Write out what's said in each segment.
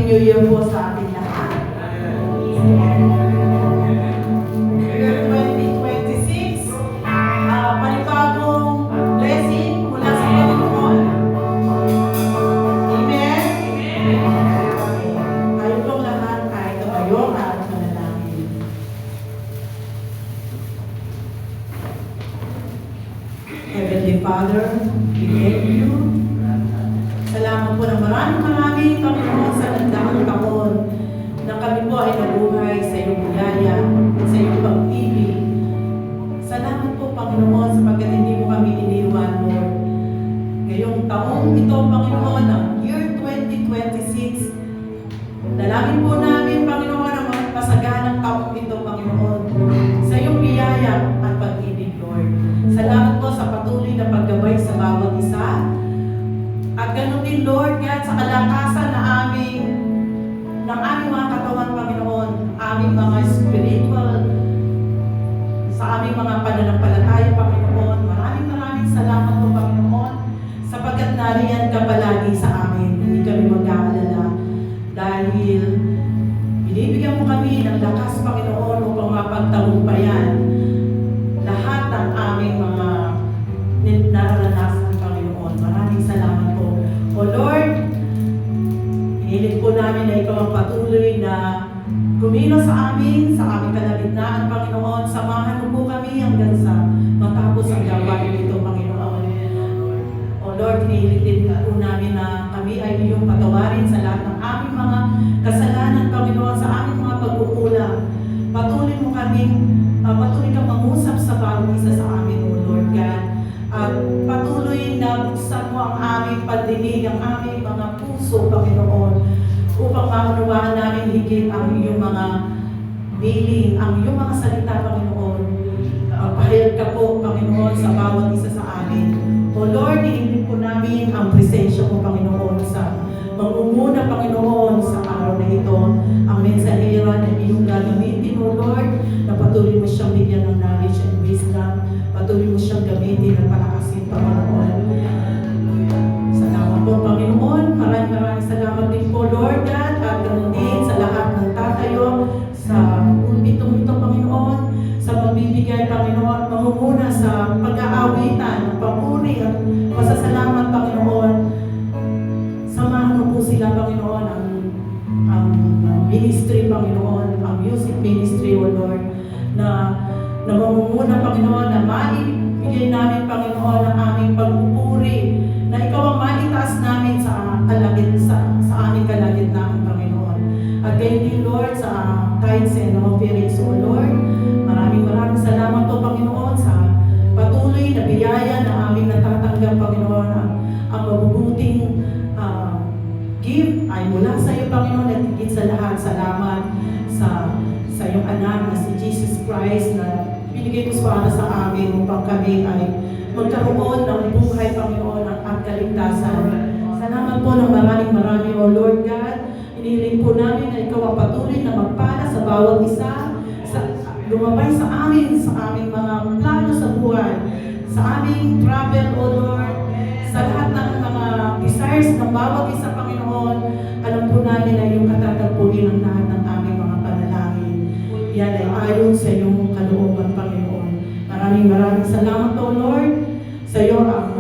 New Year po sa ating lahat. Year 2026, panibagong blessing mula sa Panginoon. Amen? Tayo pong lahat ay tumayo at manalangin. Heavenly Father, we thank you. Salamat po ng maraming Panginoon sa nagdaang taon na kami po ay nabuhay sa iyong biyaya, sa iyong pag-ibig. Salamat po Panginoon sapagkat hindi mo kami iniwan, Lord. Ngayong taong ito, Panginoon, ang year 2026, dalangin po namin, Panginoon, ang masaganang taong ito, Panginoon, sa iyong biyaya at pag-ibig, Lord. Salamat po sa patuloy na paggabay sa bawat isa. At ganun din, Lord God, sa kalakasan ng aming mga katawan, Panginoon, aming mga spiritual, sa aming mga pananampalataya, Panginoon. Maraming salamat po, Panginoon, sapagkat nariyan ka palagi sa amin. Hindi kami mag-aalala dahil binibigyan mo kami ng lakas, Panginoon, upang mapagtagumpayan lahat ng aming mga nararanasan, Panginoon. Maraming salamat po. O Lord, hiniling po namin na ikaw ang patuloy na kumino sa aming kalagitnaan, Panginoon. Samahan mo po kami hanggang sa matapos ang gawain ito, Panginoon. O Lord, hiniling din po namin na kami ay iyong patawarin sa lahat ng aming mga kasalanan, Panginoon, sa aming mga pagkukulang. Patuloy kang mangusap sa bawat isa sa amin, O Lord God. At patuloy na buksan mo ang aming pandinig, ang aming mga puso, Panginoon, upang maunawaan namin higit ang iyong mga biling, ang iyong mga salita, Panginoon. Pahayag ka po, Panginoon, sa bawat isa sa amin. O Lord, hiniling po namin ang presensya mo, Panginoon, sa mangunguna, Panginoon, sa araw na ito. Ang mensahera na iyong gagamitin, O Lord, na patuloy mo siyang bigyan ng knowledge and wisdom. Patuloy mo siyang gamitin at palakasin, Panginoon. Salamat po, Panginoon. Maraming salamat din po, Lord God, at ganoon din sa lahat ng tatayo sa pulpitong ito, Panginoon, sa magbibigay, Panginoon, mangunguna sa pag-aawitan, ng papuri at pasasalamat, Panginoon. Samahan mo po sila, Panginoon, ang ministry, Panginoon, ang music ministry, O Lord, na mangunguna, Panginoon, na maibigay namin, Panginoon, ang aming pagpupuri, na ikaw ang maitaas namin sa aming kalagitnaan, Panginoon. At gayon din, Lord, sa tithes and offerings, O Lord, maraming salamat po, Panginoon, sa patuloy na biyaya na aming natatanggap, Panginoon, ang mabubuting gift ay mula sa iyo, Panginoon, at higit sa lahat, salamat sa iyong anak na si Jesus Christ na binigay mo para sa amin upang kami ay magkaroon ng buhay, Panginoon, at kaligtasan. Salamat po ng maraming, O Lord God. Iniling po namin na ikaw ang patuloy na magpala sa bawat isa, lumabay sa aming mga plano sa buhay, sa aming travel, O Lord, sa lahat ng mga desires ng bawat isa, Panginoon. Alam po namin na iyong katatagpuin ang lahat ng aming mga panalangin. Yan ay ayon sa iyong kalooban, Panginoon. Maraming salamat, O Lord, sa iyo ang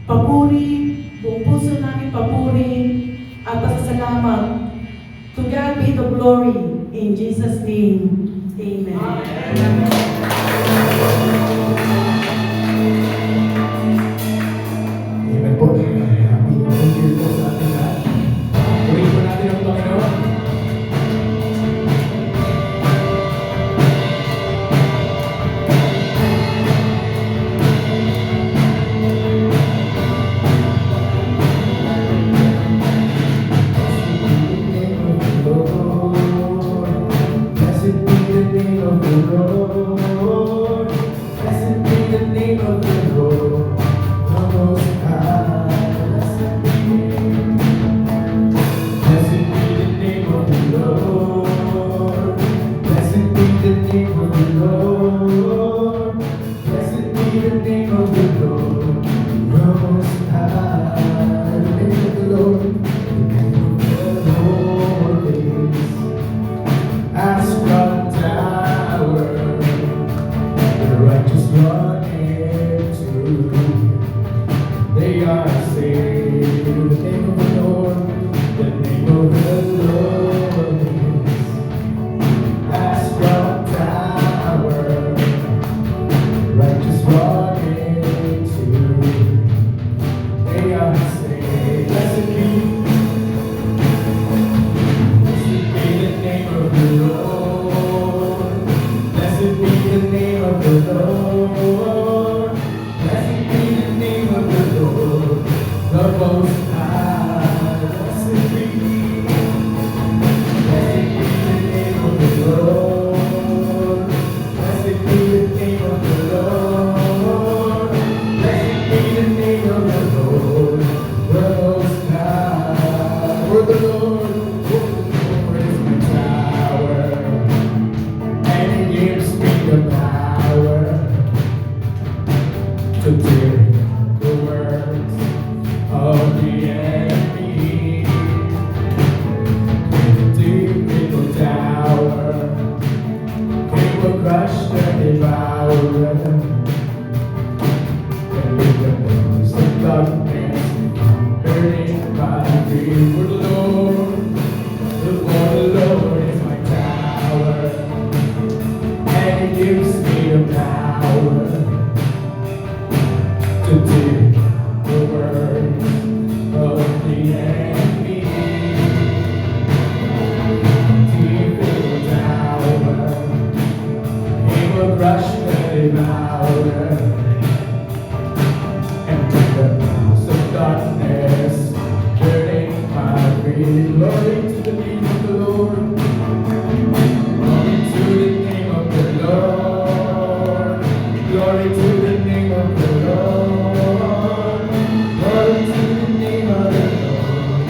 papuri, buong puso namin papuri at pasasalamat. To God be the glory. In Jesus' name, Amen. Amen po. Happy New Year po sa ating lahat. Purihin po natin ang Panginoon. Blessed be the name of the Lord. to tear the works of the enemy. In a deep little tower, he will crush the devourer. And with the noise of darkness, burning by the Lord, the Lord is my tower, and He gives me the power to do the works of the enemy. Deep in the tower, He will crush the devourer. And with the noise of darkness, burning my feet, glory to the name of the Lord. Glory to the name of the Lord. Glory to the name of the Lord. Glory to the name of the Lord.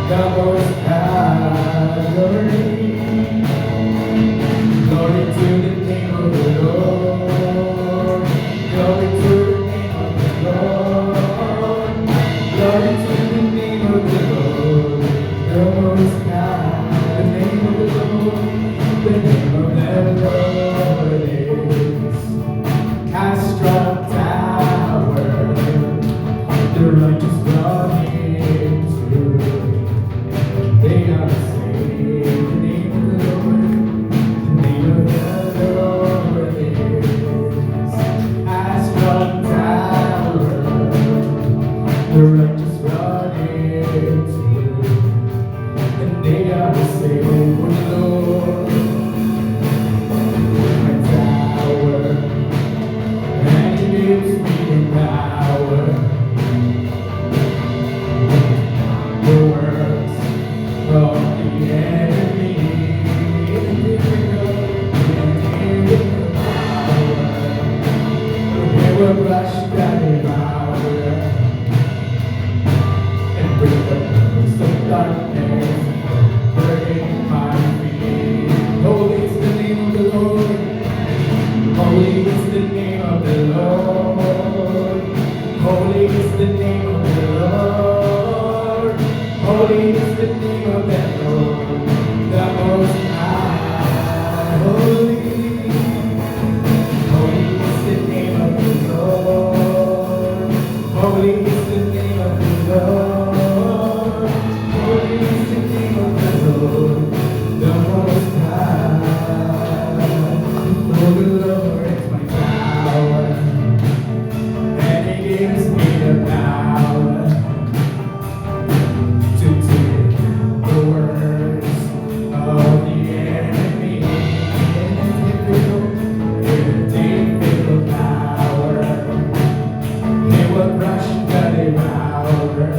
The Most High. Glory. Glory to the name of the Lord. Glory to the name of the Lord. Glory to the name of the Lord. The Most High. The name of the Lord. The name of the Lord is a strong tower. The righteous run into. They are saved. The name of the Lord. The name of the Lord is a strong tower. The righteous run into. And they are saved. The Lord. My tower, and He gives me the power. The works of the enemy. In the power, He will crush the devourer. And bring the peace of darkness, burning my feet. Holy is the name of the Lord. Holy is the name of the Lord. Holy is the name of the Lord. Holy is the name of the Lord. The Most High. Holy. Holy is the name of the Lord. Holy is the name of the Lord. Holy is the name of the Lord. The Most High. Oh, the Lord is my tower, and He gives me the power to take the words of the enemy. In a deep little tower, He will crush the devourer.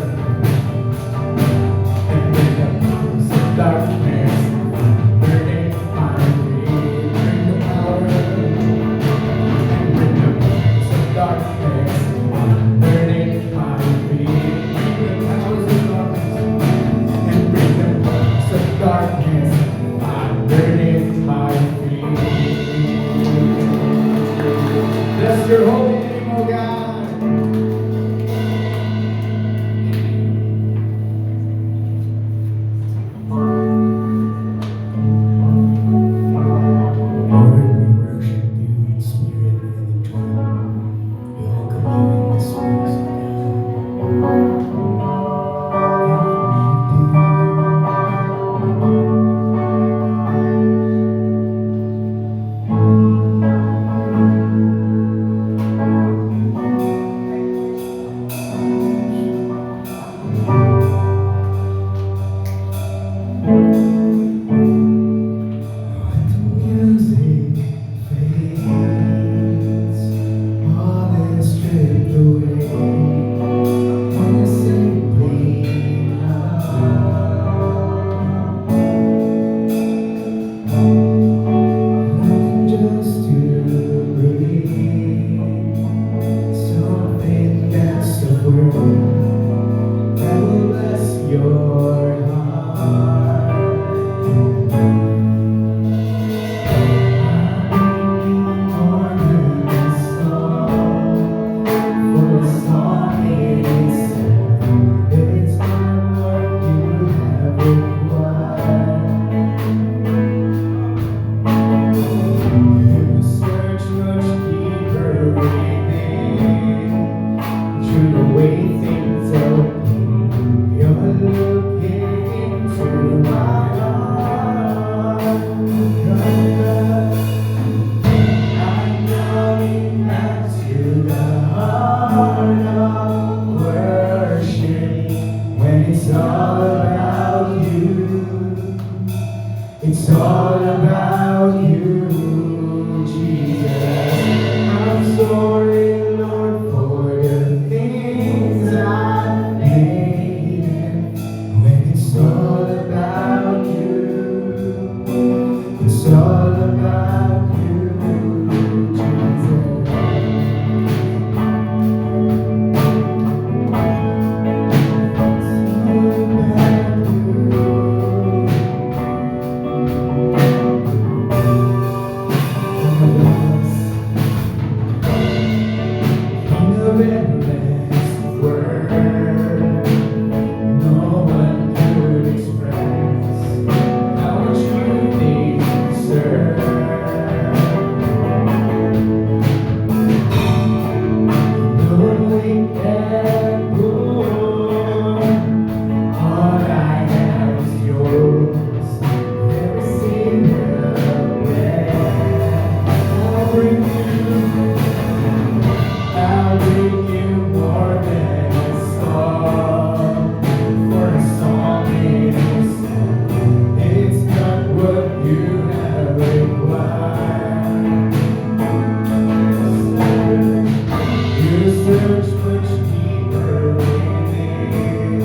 search much deeper within,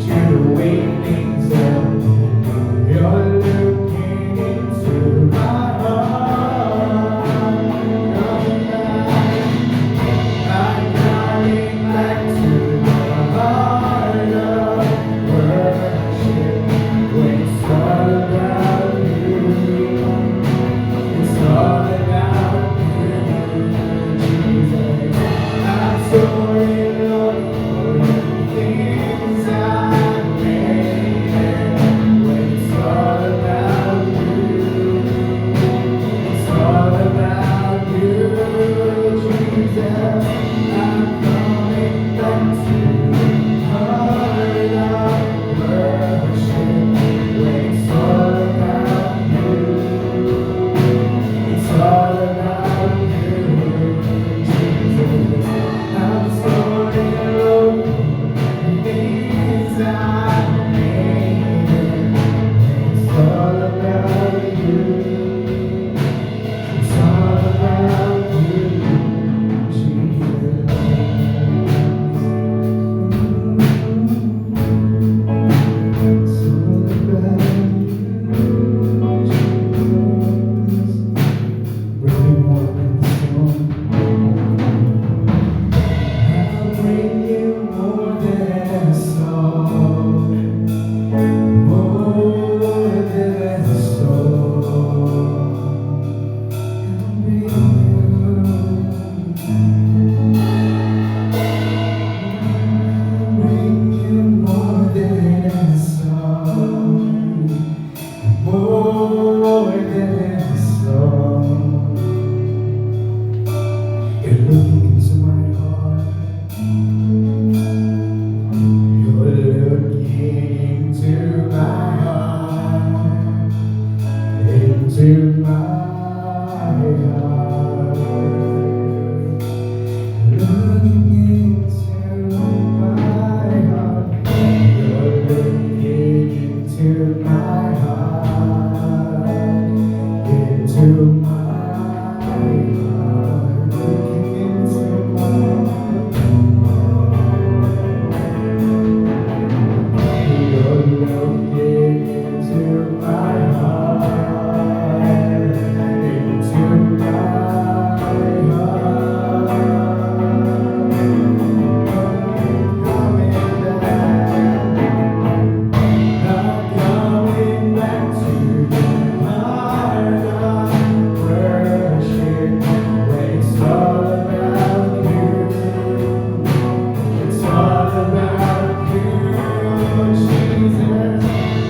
to weigh things up. You're looking into my heart. I'm coming back to the heart of worship. When it's all about you, it's all about you, Jesus. I'm sorry, Lord, for the things I've made. When it's all about you, it's all about you, Jesus. I'm coming back to the heart of worship. When it's all about you, it's all about you, Jesus. I'm sorry, Lord, for the things I've made. It's all about you. It's all about you, Jesus. It's all about you, Jesus. Bring me more than a song. I'll bring you more than a song. More than a song. I'll bring you more than a song. More than a song. You're looking into my heart. You're looking into my heart. Into my heart. Looking into my heart. You're looking into my heart. Into my heart. Looking into my heart. You're looking into my heart. Into my heart. Coming back to the heart of worship. When it's all about you, it's all about you, Jesus.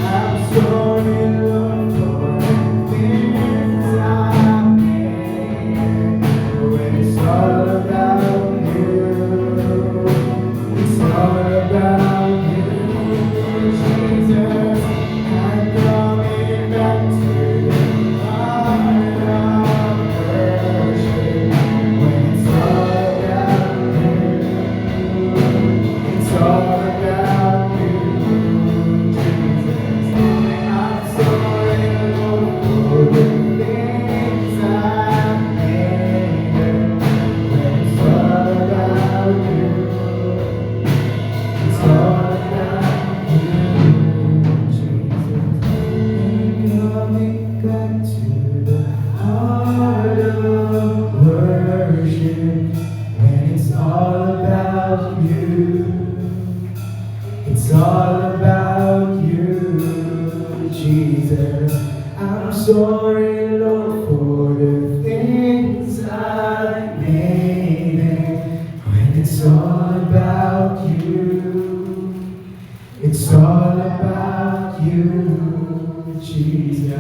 I'm sorry, Lord, for the things I've made. When it's all about you, it's all about you, Jesus. I'm coming back to the heart of worship. When it's all about you, it's all about you, Jesus. I'm sorry, Lord, for the things I've made. When it's all about you, it's all about you, Jesus. Coming back to the heart of worship. When it's all about you, it's all about you, Jesus. I'm sorry, Lord, for the things I made. When it's all about you, it's all about you, Jesus.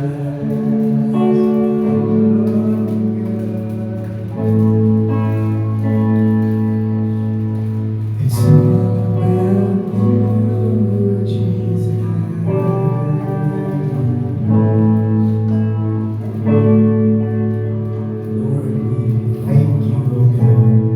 It's all about you, Jesus. Lord, we thank you, oh God.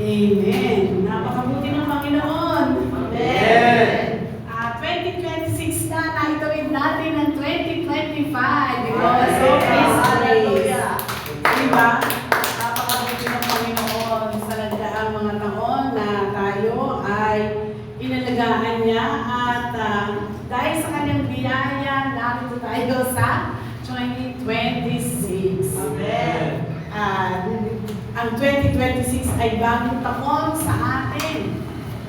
Amen. Napakabuti ng Panginoon. Amen. 2026 na, naitawid natin ang 2025 because Amen. of His grace. Hallelujah. Diba? Napakabuti ng Panginoon sa nagdaang mga taon na tayo ay inalagaan niya at dahil sa kanyang biyaya, narito tayo sa 2026. Amen. Ang 2026 ay bagong taon sa atin.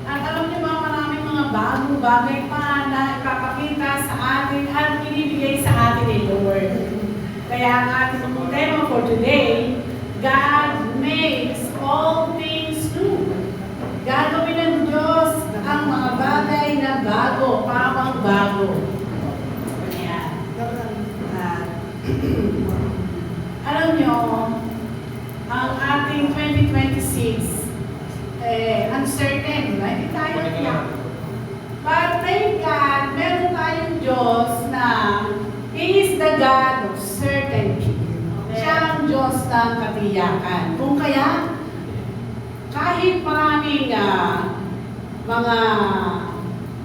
At alam niyo ba, maraming mga bagong bagay pa na ipapakita sa atin at binibigay sa atin ni Lord. Kaya ang ating tema for today, God makes all things new. Gagawin ng Diyos ang mga bagay na bago, pamang bago. Ayan. Alam niyo, ang ating 2026, uncertain, di ba? Hindi tayo tiyak. But thank God, meron tayong Diyos na He is the God of certainty. Siya ang Diyos ng katiyakan. Kung kaya, kahit maraming mga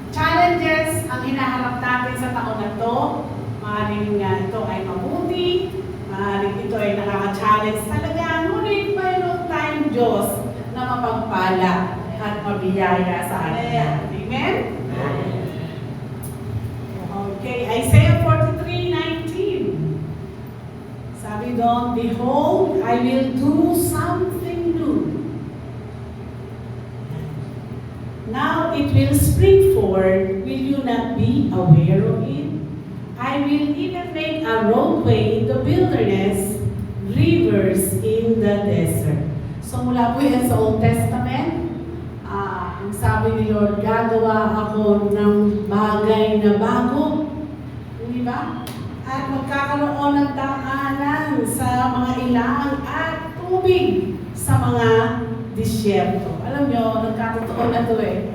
challenges ang hinaharap natin sa taon na to, maaaring ito ay mabuti, maaaring ito ay nakaka-challenge talaga, ngunit mayroon tayong Diyos na mapagpala at mabiyaya sa atin. Amen? Okay, Isaiah 43:19. Sabi doon, behold, I will do something new. Now it will spring forth, will you not be aware of it? I will even make a roadway in the wilderness, rivers in the desert. So mula po yan sa Old Testament, ang sabi ni Lord, gagawa ako ng bagay na bago. Di ba? At magkakaroon ng daanan sa mga ilang at tubig sa mga disyerto. Alam nyo, nagkatotoo na ito eh.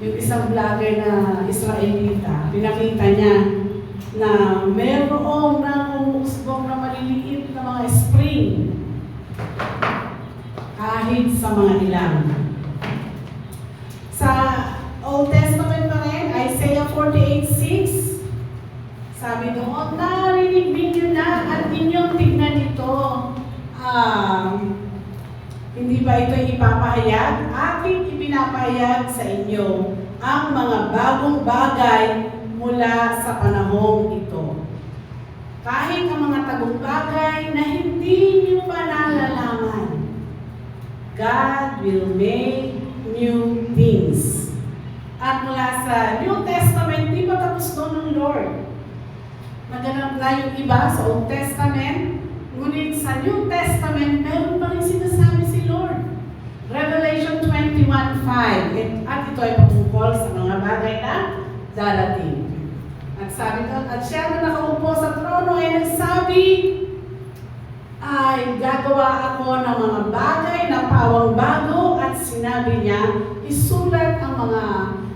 Yung isang vlogger na Israelita, pinakita niya na mayroong na umusbong na maliliit na mga spring kahit sa mga ilang. Sa Old Testament pa rin, Isaiah 48:6, sabi doon, narinig ninyo na at inyong tignan ito. Hindi ba ito ipapahayag? Aking ipinapahayag sa inyo ang mga bagong bagay mula sa panahong ito. Kahit ang mga tagong bagay na hindi niyo pa nalalaman, God will make new things. At mula sa New Testament, di pa tapos doon ng Lord. Naganap na yung iba sa Old Testament, ngunit sa New Testament, meron pa rin sinasabi si Lord. Revelation 21:5. At ito ay patungkol sa mga bagay na darating. At sabi doon, at siya na nakaupo sa trono ay nagsabi, ay gagawa ako ng mga bagay na pawang bago, at sinabi niya, isulat ang mga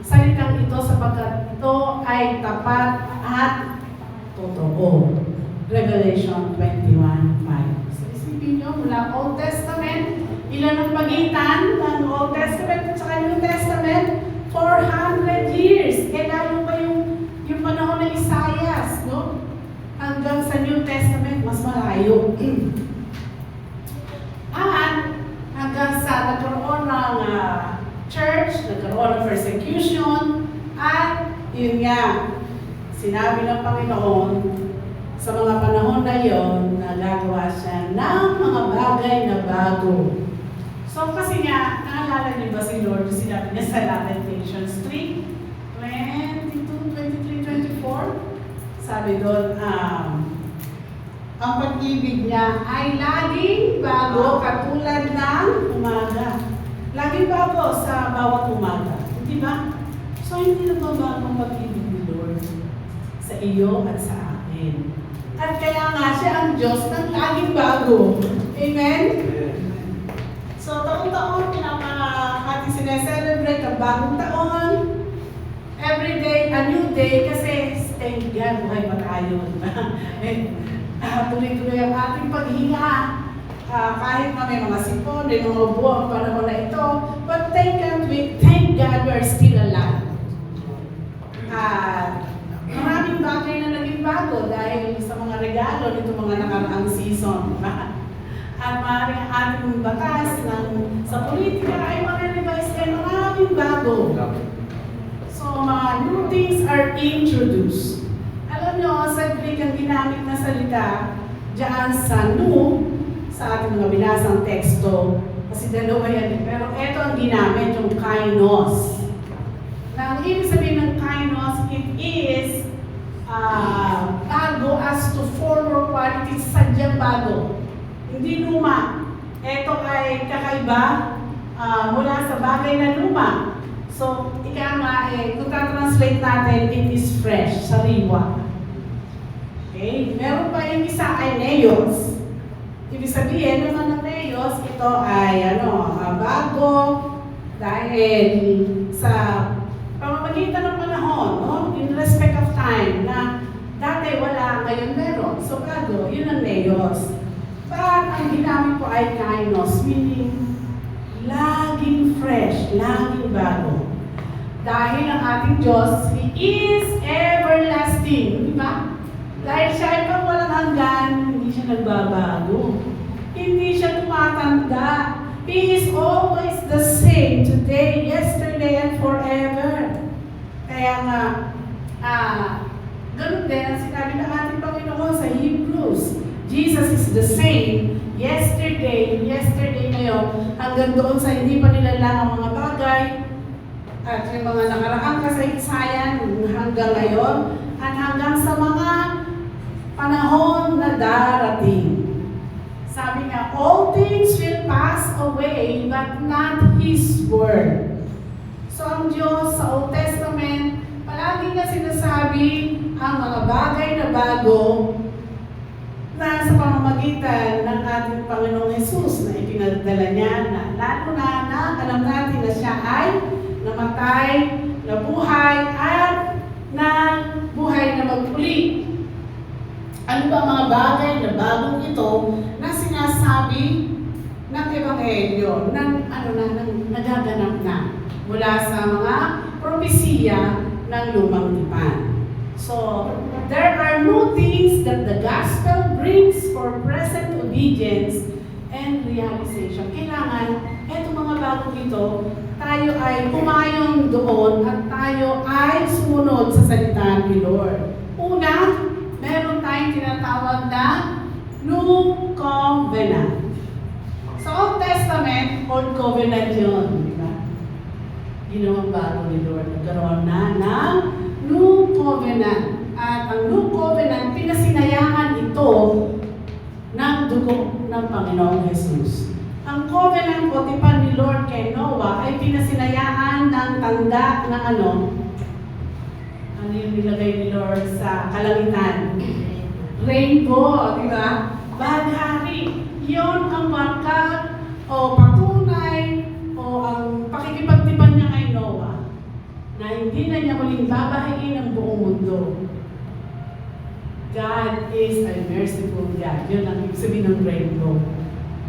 salitang ito sapagkat ito ay tapat at totoo. Revelation 21:5. So isipin nyo, mula Old Testament, ilan ang pagitan ng Old Testament at saka New Testament? 400 years. Kaya lalo pa yung panahon ng Isaias, no? Hanggang sa New Testament, mas malayo. At hanggang sa nagkaroon ng church, nagkaroon ng persecution, at yun nga, sinabi ng Panginoon, sa mga panahon na yon, nagagawa siya ng mga bagay na bago. So kasi nga, naalala niyo ba si Lord, sinabi niya sa Lamentations 3:22, 23, 24? Sabi doon, ang pag-ibig niya ay laging bago katulad ng umaga. Laging bago sa bawat umaga. Di ba? So hindi na bago ang pag-ibig ni Lord sa iyo at sa akin. At kaya nga siya ang Diyos ng laging bago. Amen? So taon-taon, pinapahati sineselebrate ang bagong taon. Every day, a new day, kasi thank God, buhay pa tayo. Tuloy-tuloy ang ating paghinga. kahit na may mga sipon, may mga buwang panahon na ito, but thank God we are still alive. Maraming bagay na naging bago dahil sa mga regalo nito mga nakaraang season. At maraming ating batas sa politika ay ma-revise din maraming bago. So, mga new things are introduced. Alam nyo, sa Greek ang ginamit na salita diyan sa new, sa ating mga binasang teksto, kasi dalawa yan. Pero ito ang ginamit, yung kainos. Na ang ibig sabihin ng kainos, it is bago as to former qualities, sadyang bago. Hindi luma. Ito ay kakaiba mula sa bagay na luma. So, ika nga kung translate natin, it is fresh, sariwa. Okay? Meron pa yung isa ay neos. Ibig sabihin naman ng neos, ito ay bago dahil sa pamamagitan ng panahon, no? In respect of time, na dati wala, ngayon meron. So, bago, yun ang neos. But ang ginamit po ay kainos, meaning laging fresh, laging bago. Dahil ang ating Diyos, He is everlasting. Di ba? Dahil siya ay pang walang hanggan, hindi siya nagbabago. Hindi siya tumatanda. He is always the same, today, yesterday, and forever. Kaya nga, ganun din ang sinabi ng ating Panginoon sa Hebrews. Jesus is the same yesterday ngayon, hanggang doon sa hindi pa nilalang ang mga bagay, at yung mga nakaraang kasaysayan hanggang ngayon, at hanggang sa mga panahon na darating. Sabi nga, all things will pass away, but not His word. So ang Diyos sa Old Testament, palagi nga sinasabi ang mga bagay na bago na sa pamamagitan ng ating Panginoong Jesus na ipinagdala niya, na lalo na alam natin na siya ay namatay, nabuhay, at na buhay na magpuli. Ano ba ang mga bagay na bagong ito na sinasabi ng Ebanghelyo, nagaganap na mula sa mga propesiya ng lumang tipan? So, there are new things that the gospel brings for present obedience and realization. Kailangan, etong mga bago ito, tayo ay pumayon doon at tayo ay sumunod sa salita ni Lord. Una, meron tayong tinatawag na New Covenant. Sa Old Testament, Old Covenant yun. Diba? Ginawang bago ni Lord. Nagkaroon na ng New Covenant. At ang New Covenant, pinasinayangan ito ng dugo ng Panginoong Jesus. Ang covenant o tipan ni Lord kay Noah ay pinasinayaan ng tanda ng ano yung nilagay ni Lord sa kalangitan? Rainbow, di ba? Baghari. Yun ang marka o patunay o ang pakikipagtipan niya kay Noah na hindi na niya muling babahayin ang buong mundo. God is a merciful God. Yun ang ibig sabihin ng rainbow.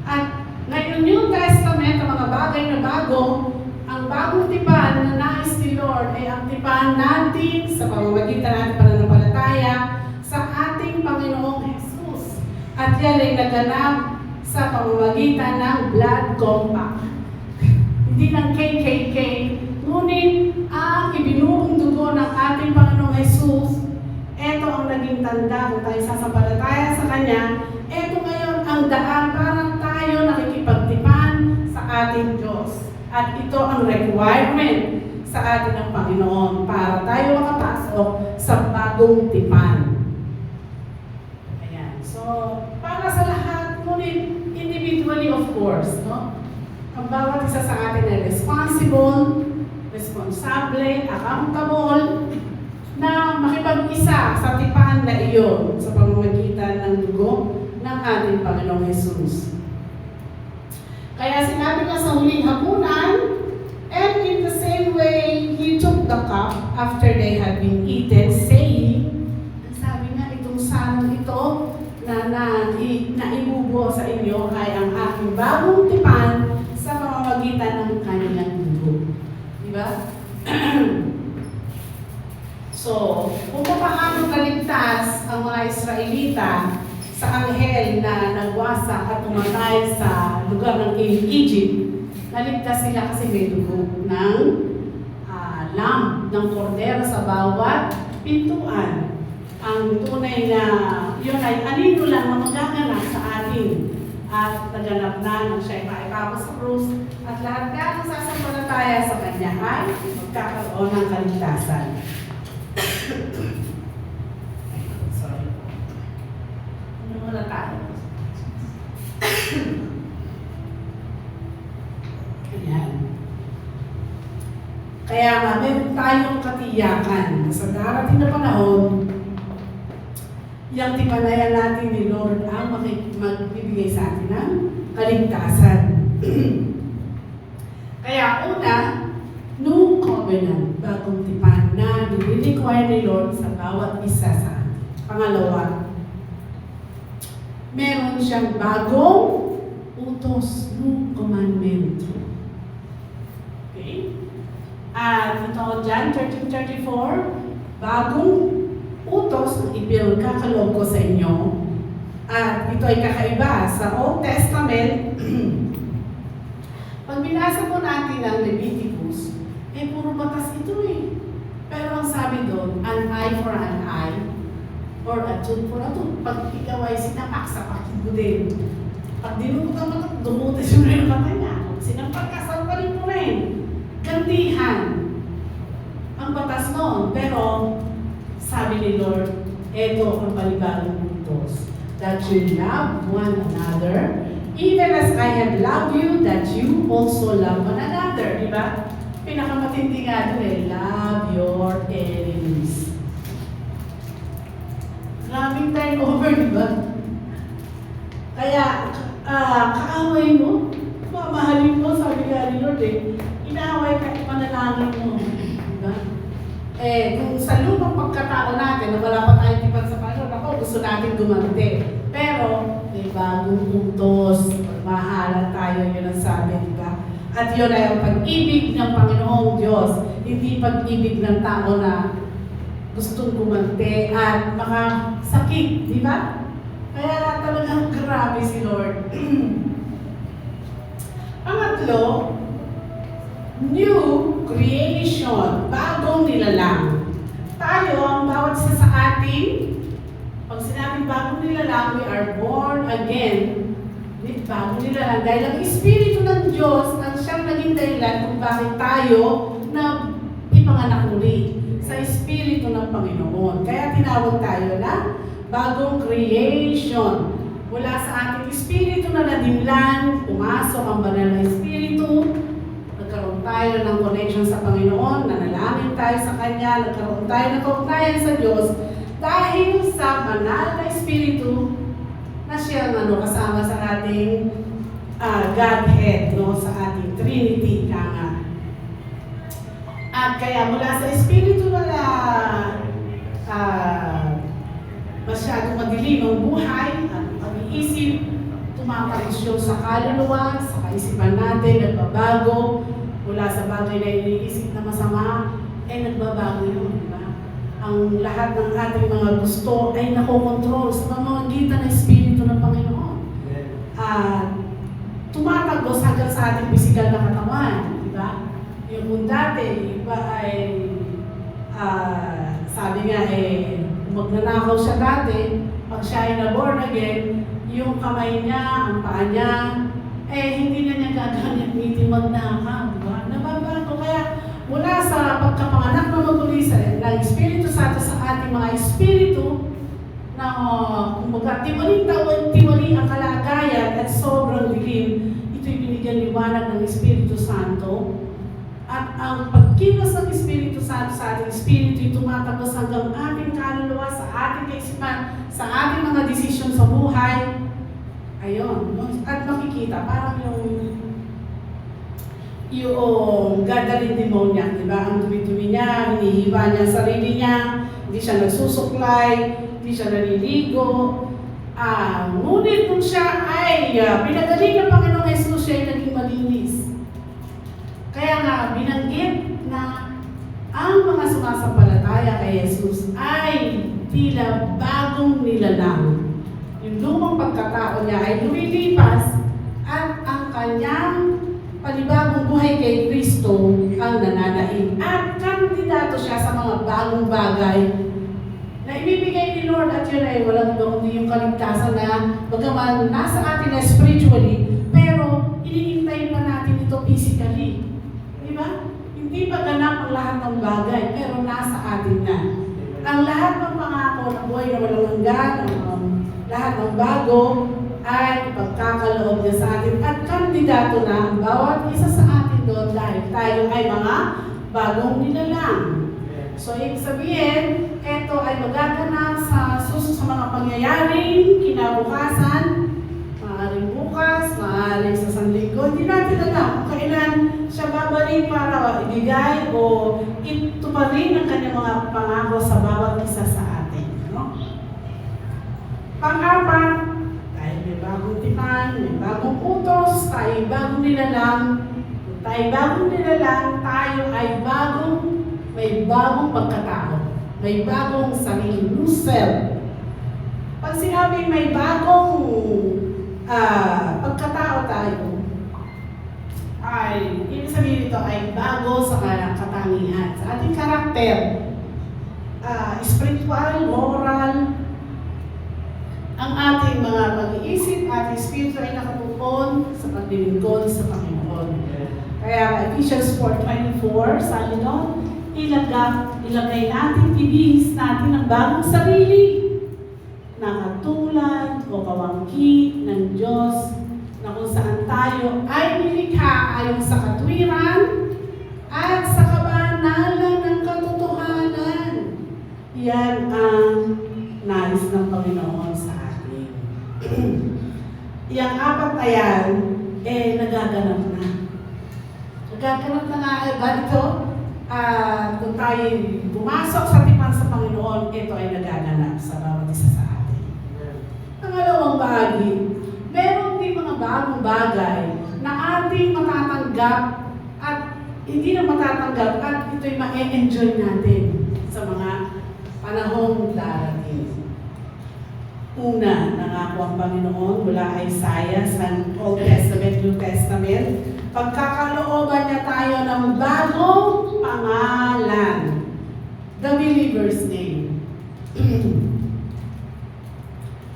At ngayon New Testament, ang mga bagay na bago, ang bagong tipan na nais ni Lord ay ang tipan natin sa pamamagitan natin pananampalataya sa ating Panginoong Jesus. At yan ay naganap sa pamamagitan ng blood compact. Hindi ng KKK, ngunit ang ibinuong dugo ng ating Panginoong Jesus. Ito ang naging tanda kung tayo sasampalataya sa Kanya. Ito ngayon ang daan para tayo nakikipagtipan sa ating Diyos. At ito ang requirement sa atin ng Panginoon para tayo makapasok sa bagong tipan. Ayan. So, para sa lahat, ngunit individually of course, no? Ang bawat isa sa atin ay responsible, responsable, accountable, na makipag-isa sa tipan na iyon sa pamamagitan ng dugo ng ating Panginoong Jesus. Kaya sinabi nga sa huling hapunan, and in the same way, He took the cup after they had been eaten, saying, sabi nga itong sarong ito na ibubuo dugo sa inyo ay ang aking bagong tipan sa pamamagitan ng kanilang dugo. Diba? So, kung paano kaligtas ang mga Israelita sa anghel na nagwasak at tumatay sa lugar ng Egypt, naligtas sila kasi may dugo ng lamb, ng kordero sa bawat pintuan. Ang tunay na yun ay anino lang na magaganap sa atin at naganap na nang siya ipaipapos sa krus at lahat na ang sasampalataya sa kanya ay magkakaroon ng kaligtasan. Sorry. Ano muna tayo? Ayan. Kaya nga, meron tayong katiyakan sa darating na panahon, yung tipanayan natin ni Lord ang magbibigay sa atin ng kaligtasan. Kaya una, new covenant, bagong tipan na nire-require ni Lord sa bawat isa sa atin. Pangalawa, meron siyang bagong utos, new commandment. Okay? At ito, John 13:34, bagong utos ang ipinagkakaloob ko sa inyo. At ito ay kakaiba sa Old Testament. Pag binasa po natin ang Leviticus, puro batas ito eh. Pero ang sabi doon, an eye for an eye, or a tooth for a tooth. Pag ikaw ay sinapak sa pakid mo din. Pag dinugutan mo ito, dumutis mo rin yung mata niya. Pag sinampak ka, sampalin mo rin. Gantihan ang batas noon. Pero, sabi ni Lord, eto ang panibagong utos, that you love one another, even as I have loved you, that you also love one another. Diba? Pinakamatindi nga doon eh, love your enemies. Maraming turnover, diba? Kaya, kaaway mo, mamahalin mo, sabi nga ni Lord eh, inaaway ka, ipanalangin mo. Diba? Kung sa lumang pagkatao natin, na wala pa tayong tipan sa Panginoon, ako gusto natin gumante. Pero, may bagong utos, mahalan tayo, yun ang sabi, diba? At yun ay ang pag-ibig ng Panginoong Diyos, hindi pag-ibig ng tao na gustong gumante at makasakit, di ba? Kaya talagang grabe si Lord. Pangatlo, new creation, bagong nilalang. Tayo, ang bawat isa sa atin, pag sinabing bagong nilalang, we are born again with bagong nilalang. Dahil ang Espiritu ng Diyos ang siyang naging dahilan kung bakit tayo na ipanganak muli sa Espiritu ng Panginoon. Kaya tinawag tayo na bagong creation. Mula sa ating Espiritu na nadimlan, pumasok ang banal na Espiritu, nagkaroon tayo ng connection sa Panginoon, nanalangin tayo sa Kanya, nagkaroon tayo ng kaugnayan sa Diyos, dahil sa banal na Espiritu na siya kasama sa ating Godhead, sa ating Trinity, nga. At kaya mula sa Espiritu na masyadong madilim ang buhay at pag-iisip, tumatagos sa kaluluwa, sa kaisipan natin, nagbabago, mula sa bagay na iniisip na masama, nagbabago yun, diba? Ang lahat ng ating mga gusto ay nakokontrol sa pamamagitan ng Espiritu ng Panginoon. Tumatagos hanggang sa ating pisikal na katawan, diba? Yung kung dati, iba ay, sabi nga magnanakaw siya dati, pag siya ay na-born again, yung kamay niya, ang paa niya, hindi na niya gagamitin magnakaw, diba? Nababago. Kaya mula sa pagkapanganak na magulisa, ng Espiritu Santo sa ating mga Espiritu, na kumbaga tiwali ang kalagayan at sobrang dilim, ito'y binigyan liwanag ng Espiritu Santo. At ang pagkilos ng Espiritu Santo sa ating Espiritu, tumatagos hanggang ating kaluluwa, sa ating kaisipan, sa ating mga desisyon sa buhay. Ayun. At makikita, parang yung gadaling demonya, di ba? Ang dumi-dumi niya, hinihiwa niya ang sarili niya, hindi siya nagsusuklay, hindi siya naliligo, Ngunit nung siya ay pinagaling ng Panginoong Jesus, siya ay naging malinis. Kaya nga, binanggit na ang mga sumasampalataya kay Jesus ay tila bagong nilalang. Yung lumang pagkatao niya ay lumilipas at ang kanyang panibagong buhay kay Kristo ang nananaig. At kandidato siya sa mga bagong bagay na ibibigay ni Lord, at yun ay walang iba kundi yung kaligtasan na bagaman nasa atin na spiritually, pero iniintay pa natin ito physically. Di ba? Hindi pa ganap ang lahat ng bagay, pero nasa atin na. Ang lahat ng pangako ng buhay na walang hanggan, lahat ng bago, ay pagkakaloob niya sa atin. At kandidato na ang bawat isa sa atin doon dahil tayo ay mga bagong nilalang. So, ibig sabihin, ito ay magaganap sa mga pangyayaring kinabukasan, maaaring bukas, maaaring sa sanlinggo. Hindi natin alam kung kailan siya babalik para ibigay o ito pa rin ang kanyang mga pangako sa bawat isa sa atin. No? Pang-apat, dahil may bagong tipan, may bagong utos, tayo bagong nilalang. Kung tayo bagong nilalang, tayo ay may bagong pagkatao. May bagong sarili, new self. Pag sinabing may bagong pagkatao tayo, ay, ibig sabihin nito ay bago sa katangian, sa ating karakter, spiritual, moral, ang ating mga pag-iisip, ating spirito ay nakatupon sa paglilingkod sa Panginoon. Kaya Ephesians 4:24, sabi doon, ilagay natin, ibihis natin ang bagong sarili na katulad o kawangki ng Diyos na kung saan tayo ay nilikha ayon sa katwiran at sa kabanalan ng katotohanan. Yan ang nais ng Panginoon sa atin. Yang apat na yan, nagaganap na. Nagaganap na nga, ito, kung tayo pumasok sa tipan sa Panginoon, ito ay nagaganap sa bawat isa sa atin. Pangalawang bahagi, meron din mga bagong bagay na ating matatanggap at hindi na matatanggap at ito'y ma-enjoy natin sa mga panahong darating. Una, nangako ang Panginoon mula Isaiah sa Old Testament, New Testament, pagkakalooban niya tayo ng bagong pangalan. The believer's name.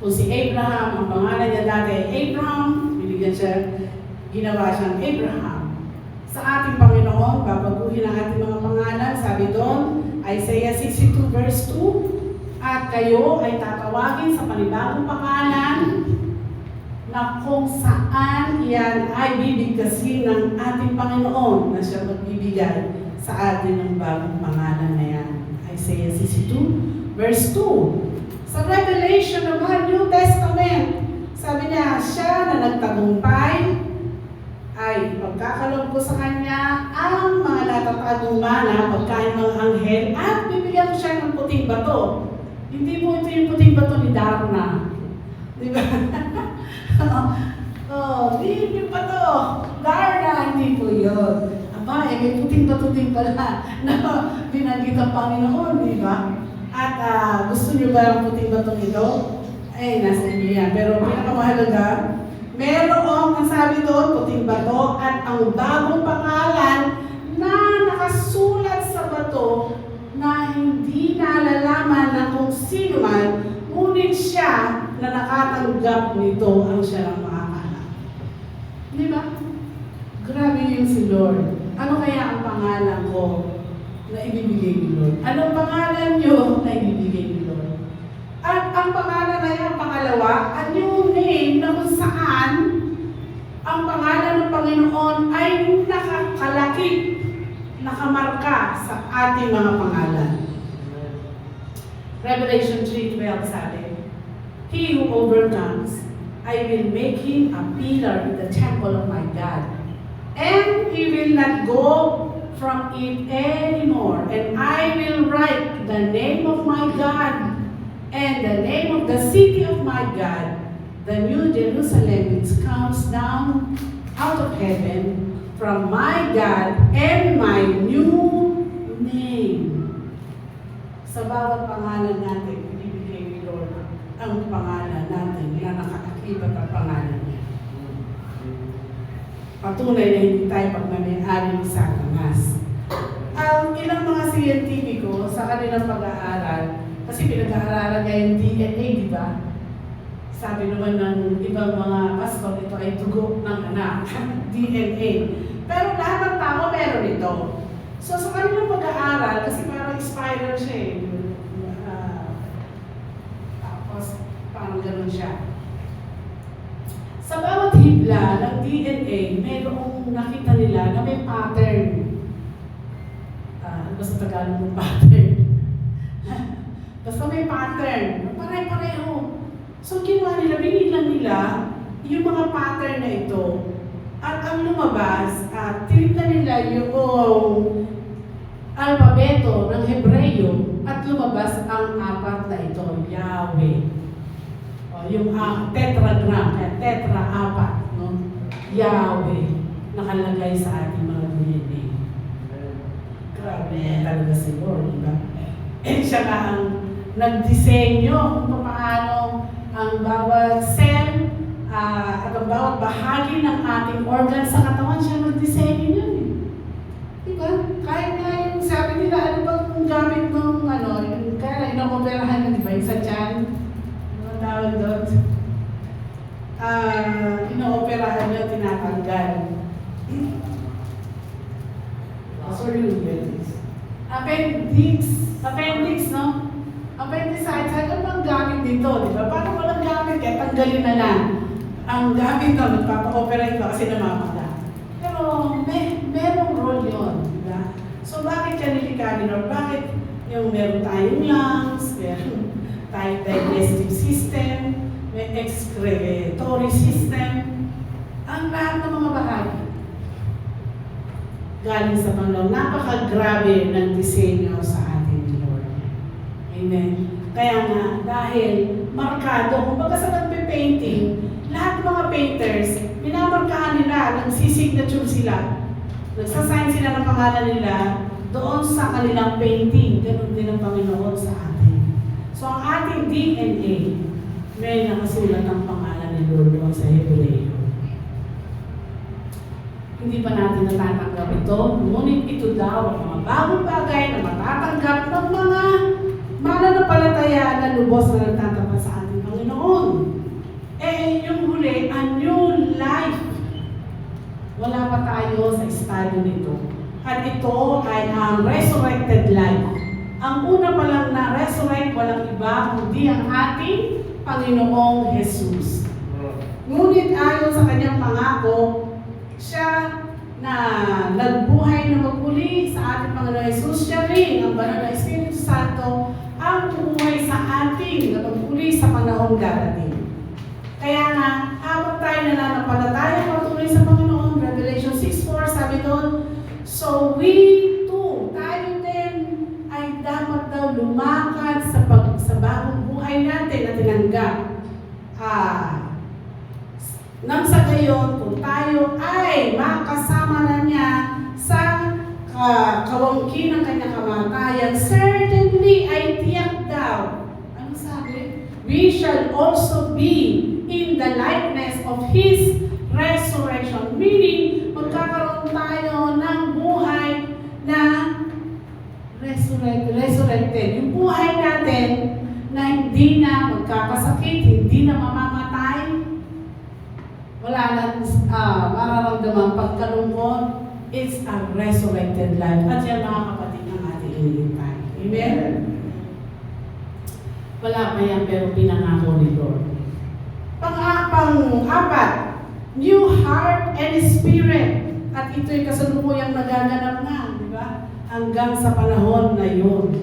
Kung si Abraham, ang pangalan niya dati ay Abraham, binigyan siya, ginawa siyang Abraham. Sa ating Panginoon, babaguhin ang ating mga pangalan. Sabi doon, Isaiah 62 verse 2, at kayo ay tatawagin sa panibagong pangalan na kung saan iyan ay bibigkasin ng ating Panginoon na siya magbibigay sa atin ng bagong pangalan na yan. Isaiah 62 verse 2. Sa Revelation naman, New Testament, sabi niya, siya na nagtagumpay ay pagkakaloob ko sa kanya ang mga natatagong mana, pagkain mga anghel, at bibigyan ko siya ng puting bato. Hindi po ito yung puting bato ni Darna. Di ba? Hindi yung bato. Darna, hindi po yun. Aba, may puting bato din pala na binanggit ang Panginoon, di ba? At gusto niyo ba ang puting batong ito? Nasa inyo yan. Pero pinakamahalaga, merong nasabi doon, puting bato, at ang bagong pangalan na nakasulat sa bato na hindi nalalaman na kung sino man, ngunit siya na nakatanggap nito ang siya ng makakala. Di ba? Grabe yun si Lord. Ano kaya ang pangalan ko na ibibigay ni Lord? Anong pangalan nyo na ibibigay ni Lord? At ang pangalan na yan, pangalawa, a new name na kung saan ang pangalan ng Panginoon ay nakakalakip, nakamarka sa ating mga pangalan. Revelation 3:12 sabi, he who overcomes, I will make him a pillar in the temple of my God, and he will not go from it anymore, and I will write the name of my God and the name of the city of my God the new Jerusalem which comes down out of heaven from my God and my new name. Sa bawat pangalan natin, ibibigay ni Lord ang pangalan natin na nakakakibat ang pangalan niya. Patunay na hindi tayo pagmamayari ni Satanas. Ang ilang mga siyentipiko sa kanilang pag-aaral, kasi pinag-aaralan niya yung DNA, di ba? Sabi naman ng ibang mga pastor, ito ay dugo ng anak, DNA. Pero lahat ng tao meron ito. So sa kanilang pag-aaral, kasi parang spiral siya eh. Tapos parang gano'n siya. Sa bawat hibla ng DNA, mayroong nakita nila na may pattern. Ano ba sa Tagalog ng pattern? Basta may pattern. Pare-pareho. So ginawa nila, binilang nila yung mga pattern na ito. At ang lumabas, tinignan nila yung alpabeto ng Hebreo at lumabas ang apat na ito, Yahweh. Yung tetragram, tetra apat, no? Yahweh, nakalagay sa ating mga DNA. Grabe talaga si Lord, diba? Siya nga ang nagdisenyo kung paano ang bawat cell at ang bawat bahagi ng ating organ sa katawan, siya nagdisenyo yun. Diba? Kahit nga yung sabi nila, ano ba kung gamit ng yung kaya inoperahan na, diba? Yung sa tiyan, ano tawag doon? Inooperahan nyo, tinatanggal. Sorry, appendix, no? Appendicitis, ano bang gamit dito, di ba? Parang walang gamit, kaya tanggalin na lang. Ang gamit na, magpapa-operate ba kasi namamala. Pero merong role yun, di ba? So bakit yan nilikali, no? Bakit yung meron tayong lungs, meron tayong digestive system, may excretory system, ang lahat ng mga bahagi galing sa Panginoon. Napakagrabe ng disenyo sa atin ni Lord. Amen. Kaya nga, dahil markado, kumbaga sa nagpe-painting, lahat ng mga painters, minamarkahan nila, nagsisignature sila. Nagsasign sila ng pangalan nila doon sa kanilang painting. Ganun din ang Panginoon sa atin. So ang ating DNA, may nakasulat ang pangalan ni Lord doon sa Hebreo. Hindi pa natin natatanggap ito, ngunit ito daw ang mga bagong bagay na matatanggap ng mga mananampalataya na lubos na nagtatapat sa ating Panginoon. Yung huli, a new life. Wala pa tayo sa estado nito. At ito ay ang resurrected life. Ang una pa lang na resurrect, walang iba, kundi ang ating Panginoong Jesus. Ngunit ayon sa kanyang pangako, siya na nagbuhay na magmuli sa ating Panginoon Jesus, siya rin, ang banal na Espiritu Santo, ang buhay sa ating na magmuli sa panahong darating. Kaya nga, habang tayo nananampalataya patuloy sa Panginoon, Revelation 6:4, sabi doon, so we too, tayo din, ay dapat daw lumakad sa bagong buhay natin na tinanggap. Nang sa gayon, kung tayo ay makasama na niya sa kawangkin ng kanyang kamatayan, certainly ay tiyak daw. Ano sabi? We shall also be in the likeness of His resurrection. Meaning, magkakaroon tayo ng buhay na resurrected. Yung buhay natin na hindi na magkakasakit, hindi na mamamatay, wala na mararamdaman pagkalungkot. It's a resurrected life. At yan mga kapatid ng ating inilintay. Amen? Wala pa yan pero pinangako ni Lord. Pang-apat, new heart and spirit. At ito'y kasalukuyang nagaganap na, di ba? Hanggang sa panahon na yun.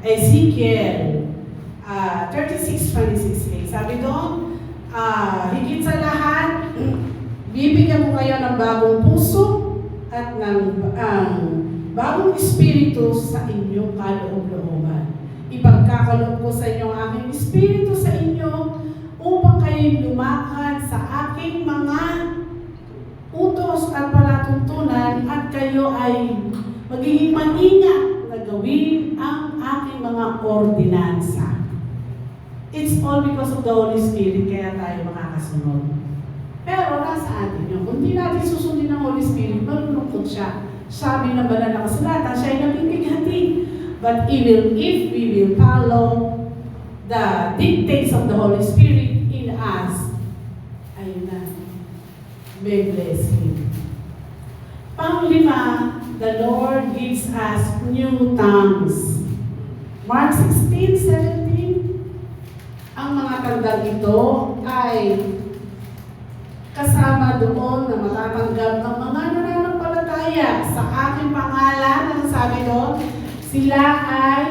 Ezekiel 36:26. Sabi doon, higit sa lahat, bibigyan ko kayo ng bagong puso at ng bagong espiritu sa inyong kaloob-looban. Ipagkakaloob ko sa inyo ang aking espiritu sa inyo upang kayo din lumakad sa aking mga utos at palatuntunan at kayo ay magiging maingat na gawin ang aking mga ordinansa. It's all because of the Holy Spirit kaya tayo makakasunod. Pero nasa atin yun. Kung di natin susundin ng Holy Spirit, malulungkot siya. Sabi ng banal na kasulatan, siya ay nabibighati. But even if we will follow the dictates of the Holy Spirit in us, ayun na, may blessing. Panglima, the Lord gives us new tongues. Mark 16:17, ang mga tandang ito ay kasama doon na matatanggap ng mga nananampalataya sa aking pangalan. Ang sabi doon, sila ay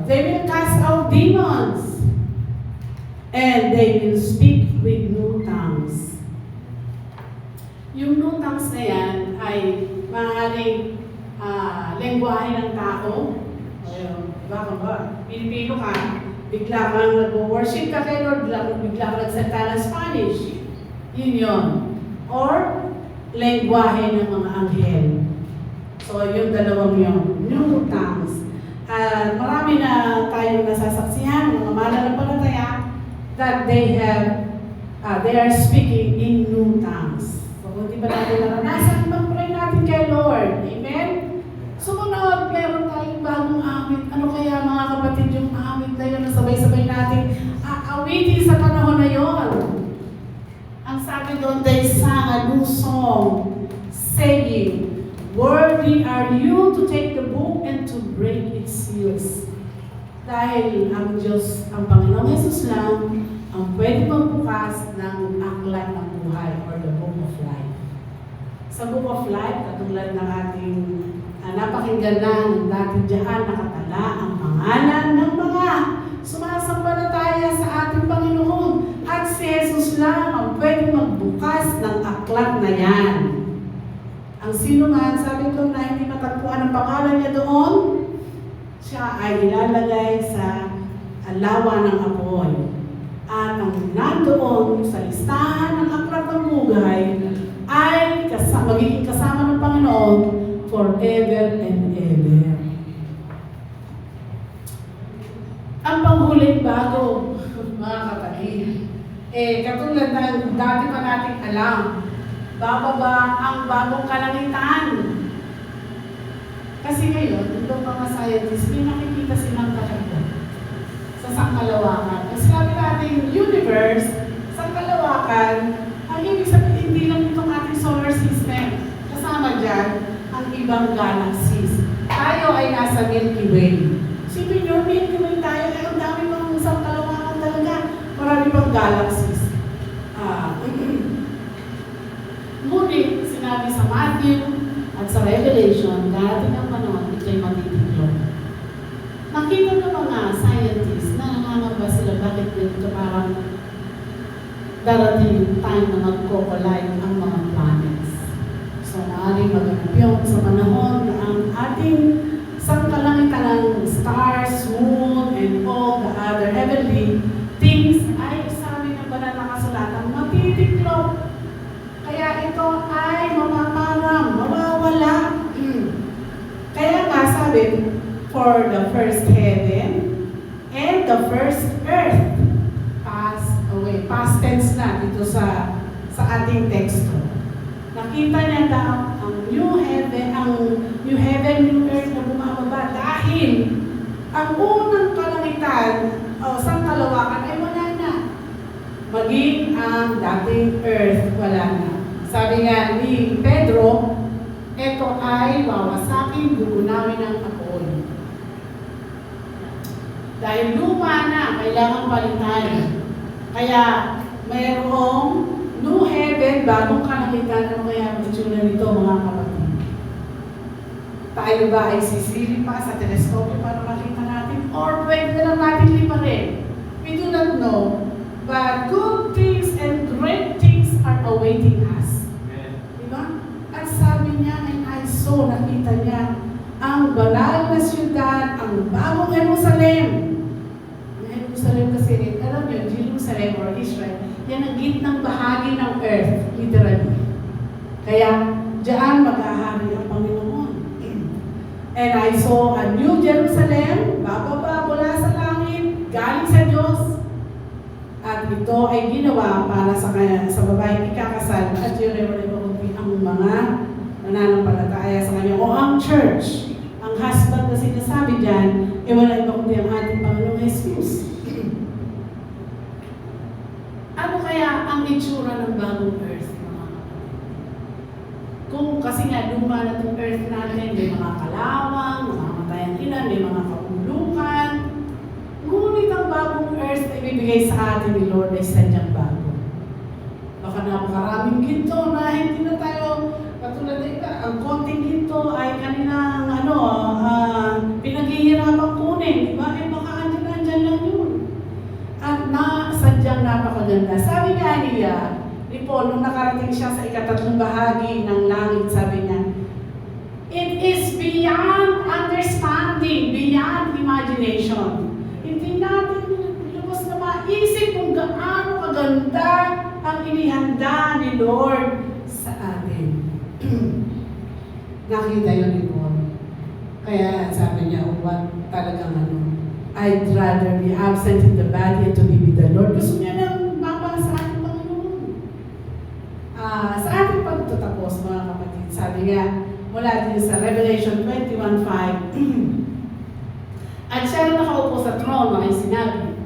they will cast out demons and they will speak with new tongues. Yung new tongues na yan ay maaaring lengguwahe ng tao. Baka ba? Pilipino ka, bigla kang nag-worship ka kay Lord, bigla kang nagsalita ng Spanish. Yun yun. Or, lengguwahe ng mga anghel. So, yung dalawang yun. New tongues. Marami na tayong nasasaksihan, mga mananampalataya, that they are speaking in new tongues. So, kung di ba natin naranasan, mag-pray natin kay Lord. Amen? Sumunod, meron tayong bagong awit. Ano kaya mga kapatid yung awit na yun na sabay-sabay natin awitin sa panahon na yun? Ang sabi doon, they sang a new song, saying, "Worthy are you to take the book and to break its seals." Dahil ang Diyos, ang Panginoong Yesus lang, ang pwede magbukas ng aklat ng buhay or the book of life. Sa book of life, katulad ng ating napakinggan na ng dati diyan, nakatala ang pangalan ng mga sumasampalataya sa ating Panginoon. At si Jesus lang ang pwede magbukas ng aklat na yan. Ang sino man, sabi ko na hindi matagpuan ang pangalan niya doon, siya ay ilalagay sa lawa ng apoy. At ang nandoon sa listahan ng aklat ng buhay ay magiging kasama ng Panginoon forever and ever. Ang panghuling bago, mga kapatid, katulad ng dati pa nating alam, bababa ang bagong kalangitan. Kasi ngayon, itong mga scientists, may nakikita silang kakaiba sa sangkalawakan. Kasi sabi natin, universe, sangkalawakan, ang ibig sabihin, hindi lang itong ating solar system. Kasama dyan, ang ibang galaxies. Tayo ay nasa Milky Way. Sipin nyo, Milky Way tayo, ay ang dami pang sangkalawakan talaga. Marami pang galaxies. Ngunit, sinabi sa Matthew at sa Revelation, darating ang panahon, ito'y matitiklop. Nakita ng mga scientists na nangangamba sila bakit dito parang darating yung time na magko-collide ang mga planets. So, maaaring maganap yun sa panahon na ang ating sangkalangitan ng stars, moon, and all the other heavenly things ay sabi ng banal na kasulatan, matitiklop. Kaya ito ay mamaparang, mawawala. Kaya nga sabi, for the first heaven and the first earth pass away. Past tense na dito sa ating teksto. Nakita niya daw ang new heaven, new earth na bumababa dahil ang unang kalangitan o sangkalawakan ay wala na. Maging ang dating earth wala na. Sabi nga ni Pedro, ito ay wawasakin, gugunawin ng apoy. Dahil luma na, kailangan palitan. Kaya mayroong new heaven, bagong kalangitan. Ano kaya ang itsura nito, mga kapatid? Tayo ba ay sisili pa sa teleskopyo para makita natin? Or pwede na lang natin liparin? We do not know. But good things and great things are awaiting us. Diba? At sabi niya, and I saw, nakita niya, ang banal na siyudad, ang bagong Jerusalem. Ang Jerusalem kasi, alam niyo, Jerusalem or yan ang gitnang bahagi ng earth, literally. Kaya, diyan maghahari ang Panginoon. And I saw a new Jerusalem, bababa mula sa langit, galing sa Diyos. At ito ay ginawa para sa babaeng ikakasal at yun ay ang mga nananampalataya sa kanya o ang church. Ang husband na sinasabi dyan, wala iba kundi ang ating Panginoong Jesus. Ano kaya ang itsura ng bagong earth, mga kapatid? Kung kasi nga luma na itong earth natin, may mga kalawang, mamamatayan ilan, may mga kapulukan. Ngunit ang bagong earth na ibibigay sa atin ni Lord ay sadyang bago. Baka napakaraming ginto na hindi na tayo, katulad na iba, ang konting ginto ay kanilang pinaghihirapang kunin. Diba? Baka andyan lang yun. At sadyang napakaganda. Sabi nga ni Paul, nung nakarating siya sa ikatatlong bahagi ng langit, sabi niya, it is beyond understanding, beyond imagination. Hindi natin lubos na maisip kung gaano kaganda ang inihanda ni Lord sa atin. Nakita yun ni Paul. Kaya sabi niya, what talagang I'd rather be absent in the body and to be with the Lord. Gusto niya nang mapa sa ating Panginoon. Sa ating pagtatapos, mga kapatid, sabi nga, mula din sa Revelation 21:5, at siya na nakaupo sa throne ay sinabi,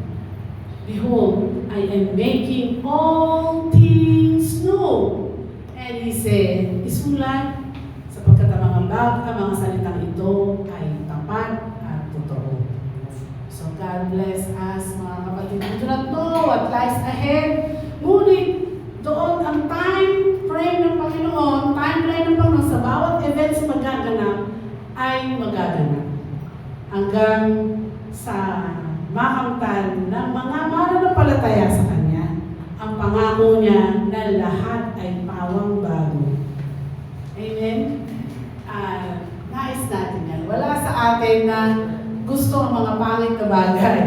behold, I am making all things new. And he said, isulat, sapagkat ang mga salitang ito ay tapat at totoo. So God bless us, mga kapatid. We do not know what lies ahead. Ngunit doon ang time frame ng Panginoon, timeline ng Panginoon sa bawat events magaganap ay magaganap. Hanggang sa makamtan ng mga mananampalataya sa Kanya, ang pangako niya na lahat ay pawang bago. Amen? Nais natin yan. Wala sa atin na gusto ang mga pangit na bagay.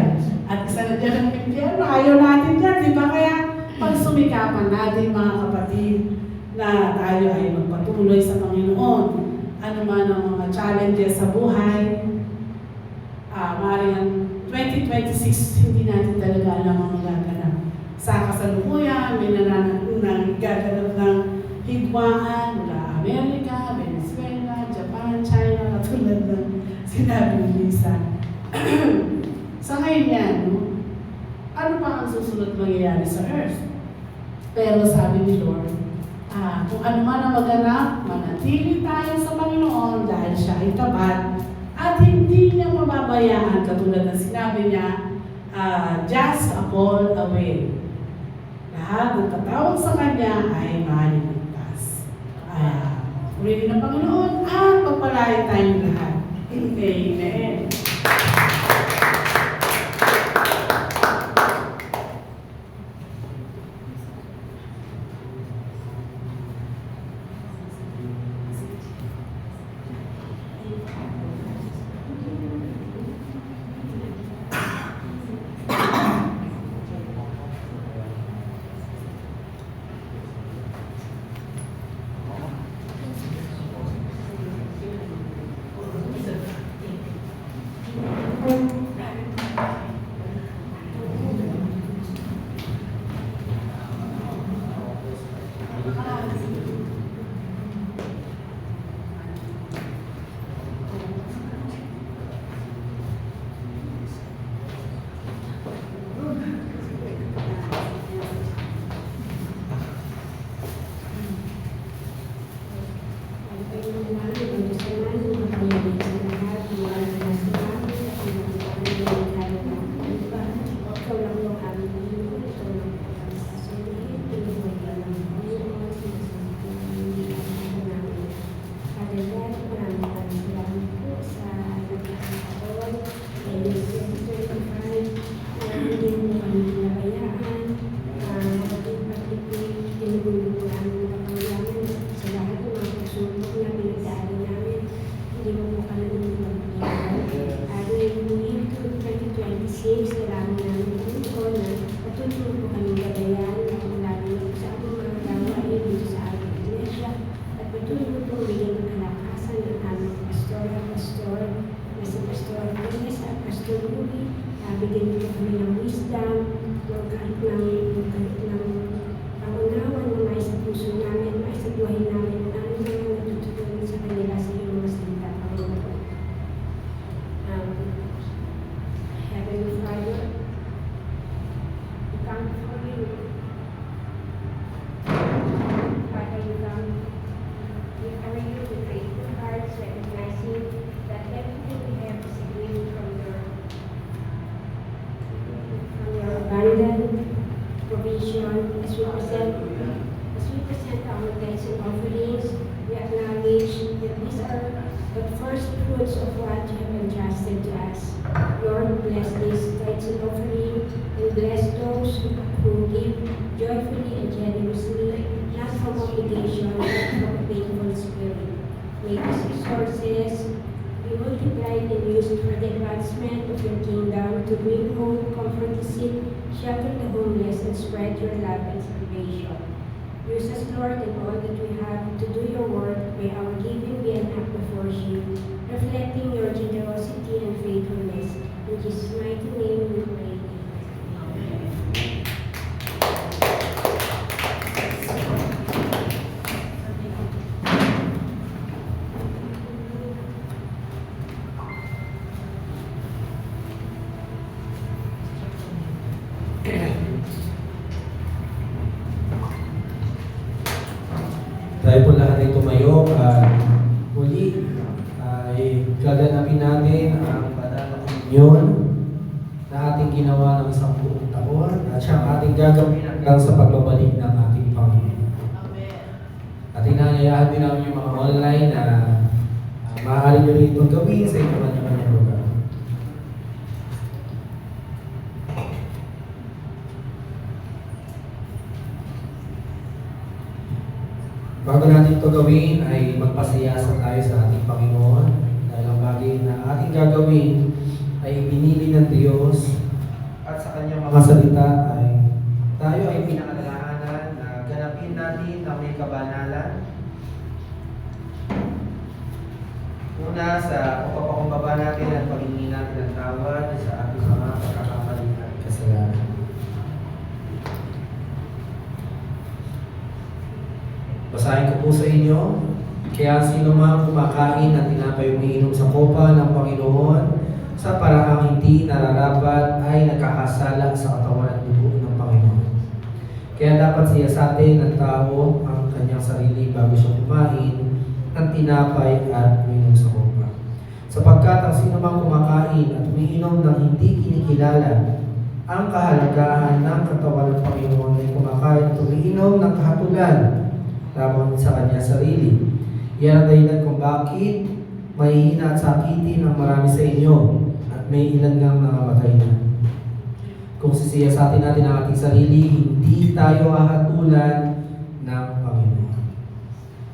At isa na dyan ang impyerno. Ayaw natin yan, di ba? Kaya pagsumikapan natin, mga kapatid, na tayo ay magpatuloy sa Panginoon. Ano man ang mga challenges sa buhay, maaaring 2026, hindi natin talaga alam ang magaganap. Sa kasalukuyan, may nagaganap ng hidwaan mula Amerika, Venezuela, Japan, China, katulad ng sinabi ni Lisa. Sa ngayon yan, ano pa ang susunod mangyayari sa earth? Pero sabi ni Lord, kung ano man ang maganap, manatili tayo sa Panginoon dahil siya ay tapat at hindi niya mababayaan, katulad ng sinabi niya, just a call away. Lahat ng tatawag sa Kanya ay maliligtas. Purihin ng Panginoon at pagpalain tayong lahat. Amen. Thank you. bigyan niyo kami ng wisdom, Lord, kahit ng pangunawan na may sa puso namin, may sa buhay namin, ang mga natutunan sa kanila sa iyong mga salita, Panginoon. Heavenly Father, we come before you. Father, we come before you with grateful hearts, recognizing that everything we have is a gift from your abundant provision. As we present our thanks and offerings, we acknowledge that these are the first fruits of what you have entrusted to us. Lord, bless these tithes and offering, and bless those who give joyfully and generously, not from obligation, but from a faithful spirit. May these resources be multiplied and used for the advancement of your kingdom to bring hope, comfort the sick, shelter the homeless, and spread your love and salvation. Use us, Lord, in all that we have to do your work. May our giving be an act of worship, reflecting your generosity and faithfulness. In Jesus' mighty name we pray. Amen. Tayo po lahat ay tumayo at muli ay gaganapin natin ang banal na komunyon na ating ginawa ng isang buong taon at siyang ating gagawin hanggang sa pagbabalik ng ating Panginoon. At inanyayahan din namin yung mga online na maaari nyo rin itong gawin sa inyong kanya-kanyang lugar. Bago natin ito gawin ay magpasiyasa tayo sa ating Panginoon dahil ang bagay na ating gagawin ay ibinili ng Diyos at sa kanyang mga salita ay tayo ay pinangalahanan na ganapin natin na may kabanalan. Una sa pagpapakumbaba natin at paghingi natin ng tawad sa ating mga pagkakamali at kasalanan. Basahin ko po sa inyo, kaya sino mang kumakain at tinapay umiinom sa kopa ng Panginoon sa paraang hindi nararapat ay nagkakasala sa katawan at dugo ng Panginoon. Kaya dapat siya sa atin ng tao ang kanyang sarili bago siya kumain ng tinapay at umiinom sa kopa. Sapagkat ang sino mang kumakain at umiinom ng hindi kinikilala ang kahalagahan ng katawan ng Panginoon ay kumakain at umiinom ng kahatulan lamang sa kanya sarili. Yan ang dahilan kung bakit mahihina at sakitin ang marami sa inyo at may ilan ngang nangamatay na. Kung sisiyasatin natin ang ating sarili, hindi tayo hahatulan ng Panginoon.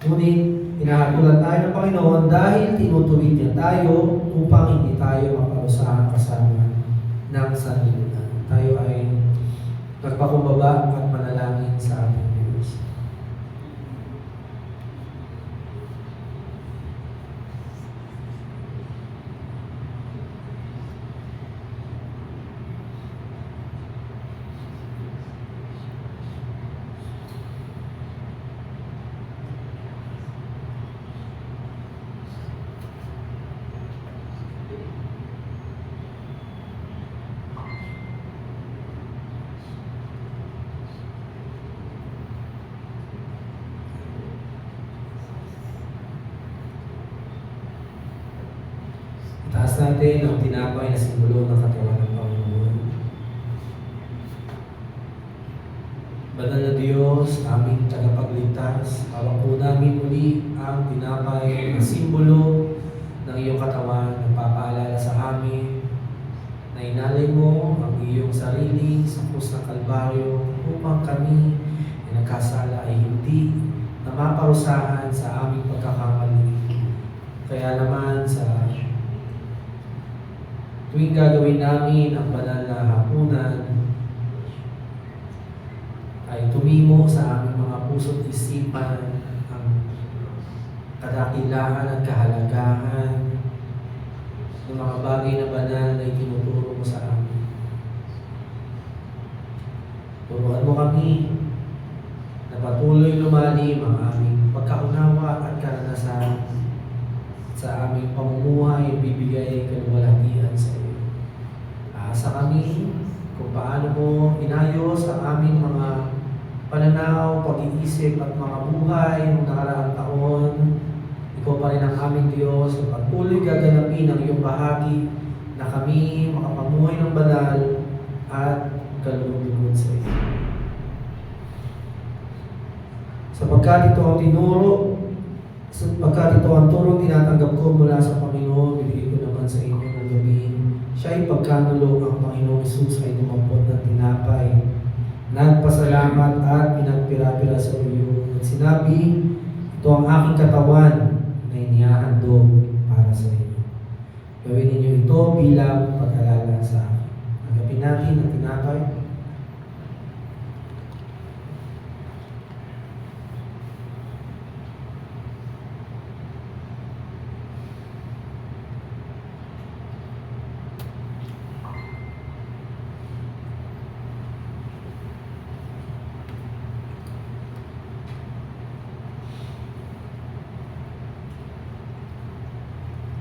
Ngunit, hinahatulan tayo ng Panginoon dahil tinutuwid niya tayo upang hindi tayo maparusahan kasama ng sanlibutan. Tayo ay nagpakumbaba at manalangin sa ating Diyos. Itaas natin ang tinapay na simbolo ng katawan ng Panginoon. Banal na Diyos, aming tagapagligtas, hawak po namin muli ang tinapay na simbolo ng iyong katawan na papaalala sa amin na inalay mo ang iyong sarili sa krus ng Kalbaryo upang kami na nagkasala ay hindi na maparusahan sa aming pagkakamali. Kaya naman sa tuwing gagawin namin ang banal na hapunan, ay tumimo sa aming mga puso't isipan ang kadakilaan at kahalagahan ng mga bagay na banal na itinuturo mo sa amin. paano mo inayos ang aming mga pananaw, pag-iisip at mga buhay noong nakaraang taon. Ikaw pa rin ang aming Diyos na patuloy gaganapin ang iyong bahagi na kami makapamuhay ng banal at kalugod sa iyo. Sapagkat ito ang turong tinatanggap ko mula sa Panginoon, bibigay ko naman sa inyo ng gabi. Siya ay pagkanulo ang Panginoong Hesus ay dumampot ng tinapay. Nagpasalamat at pinagpira-pira sa iyo. At sinabi, ito ang aking katawan na inihahandog para sa inyo. Gawin ninyo ito bilang pag-alala sa akin. Agapin natin ang tinapay.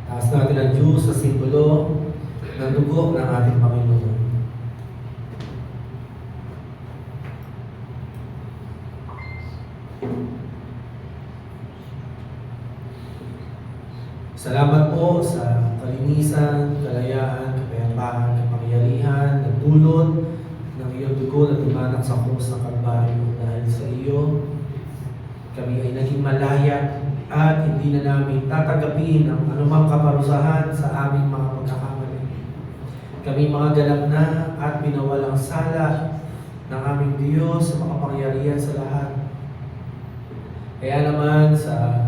Taas natin ang Diyos sa simbolo ng dugo ng ating Panginoon. Salamat po sa kalinisan, kalayaan, kapayapaan, kapangyarihan, na dulot ng iyong dugo na dumanak sa krus ng Kalbaryo. Dahil sa iyo, kami ay naging malaya at hindi na namin tatanggapin ang anumang kaparusahan sa aming mga pagkakamali. Kami mga galak na at binawalang sala ng aming Diyos sa makapangyarihan sa lahat. Kaya naman sa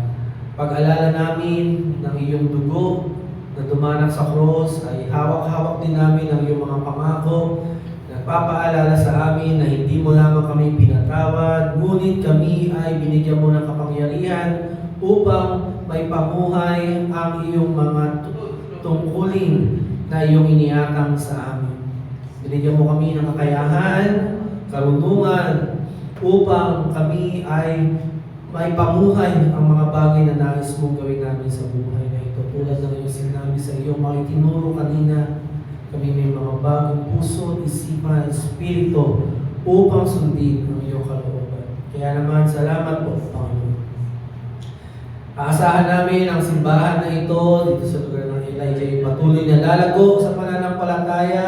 pag-alala namin ng iyong dugo na dumanak sa cross ay hawak-hawak din namin ang iyong mga pangako. Nagpapaalala sa amin na hindi mo lamang kami pinatawad, ngunit kami ay binigyan mo ng kapangyarihan upang may pamuhay ang iyong mga tungkulin na iyong iniatang sa amin. Binigyan mo kami ng kakayahan, karunungan, upang kami ay may pamuhay ang mga bagay na nais mong gawin namin sa buhay na ito. Tulad ng iyong sinabi sa iyong mga itinuro kanina, kami may mga bagong puso, isipan, espiritu upang sundin ang iyong kalooban. Kaya naman, salamat po, Panginoon. Aasahan namin ang simbahan na ito dito sa lugar ng Elijah ay patuloy na lalago sa pananampalataya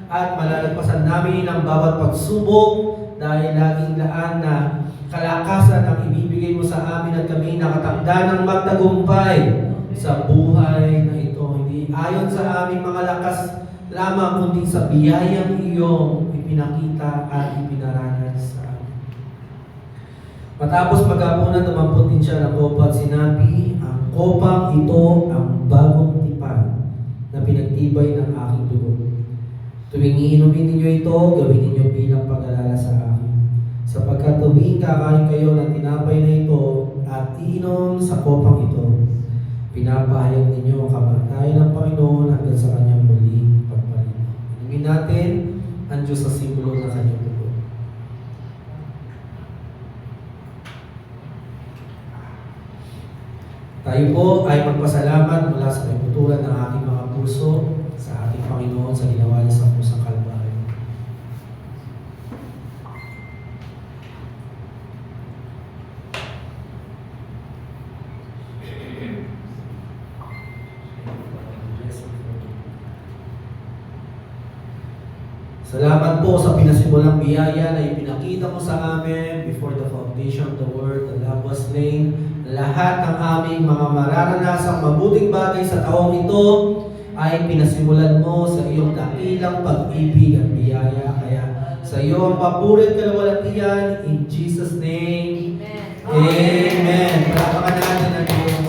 at malalagpasan namin ang bawat pagsubok dahil laging laan na kalakasan ang ibibigay mo sa amin at kami nakatakda ng magtagumpay sa buhay na ito. Hindi ayon sa aming mga lakas lamang kundi sa biyayang iyong ipinakita at ipinaranas sa amin. Matapos maghapunan, dumampot din siya ng kopa at sinabi, ang kopang ito ang bagong tipan na pinagtibay ng aking dugo. Tuwing iinumin ninyo ito, gawin ninyo bilang pag-alala sa akin. Sapagkat tuwing kakain kayo ng tinapay na ito at iinom sa kopang ito, pinapahayag ninyo ang kamatayan ng Panginoon hanggang sa kanyang muling pagpalit. Inumin natin ang Diyos sa simbolo ng kanyang dugo. Tayo po ay magpasalamat mula sa pagputulan ng ating mga puso sa ating Panginoon sa ginawa niya sa krus ng Kalbaryo. Salamat po sa pinasimulang biyaya na ipinakita mo sa amin before the foundation of the world. The love was slain. Lahat ng aming mga mararanasang mabuting bagay sa taong ito ay pinasimulan mo sa iyong dakilang pag-ibig at biyaya. Kaya sa iyo ang papurit kalawalatian in Jesus' name. Amen. Amen. Palapakan natin ang Diyos.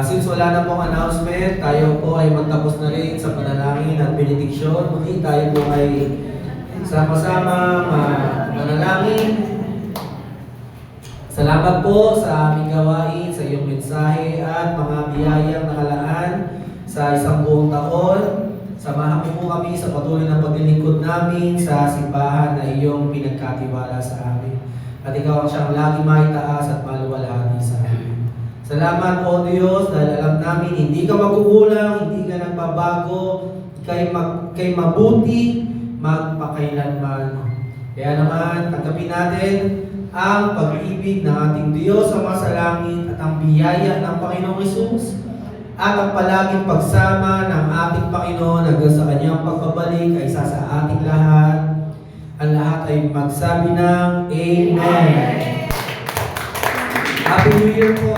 Since wala na pong announcement, tayo po ay magtapos na rin sa panalangin at benediksyon. Muli tayo po ay sama-sama manalangin. Salamat po sa aming gawain, sa iyong mensahe at mga biyayang nakalaan sa isang buong taon. Samahan mo po kami sa patuloy na paglilingkod namin sa simbahan na iyong pinagkatiwala sa amin. At ikaw ang siyang lagi maitaas at maluwalhati sa amin. Salamat o Diyos dahil alam namin hindi ka magkukulang, hindi ka nagbabago, kay mabuti magpakailanman. Kaya naman, tanggapin natin ang pag-ibig ng ating Diyos sa mga sa langit at ang biyaya ng Panginoong Hesus at ang palaging pagsama ng ating Panginoon hanggang sa kanyang pagbabalik ay isa sa ating lahat. Ang lahat ay magsabi ng Amen. Happy New Year po.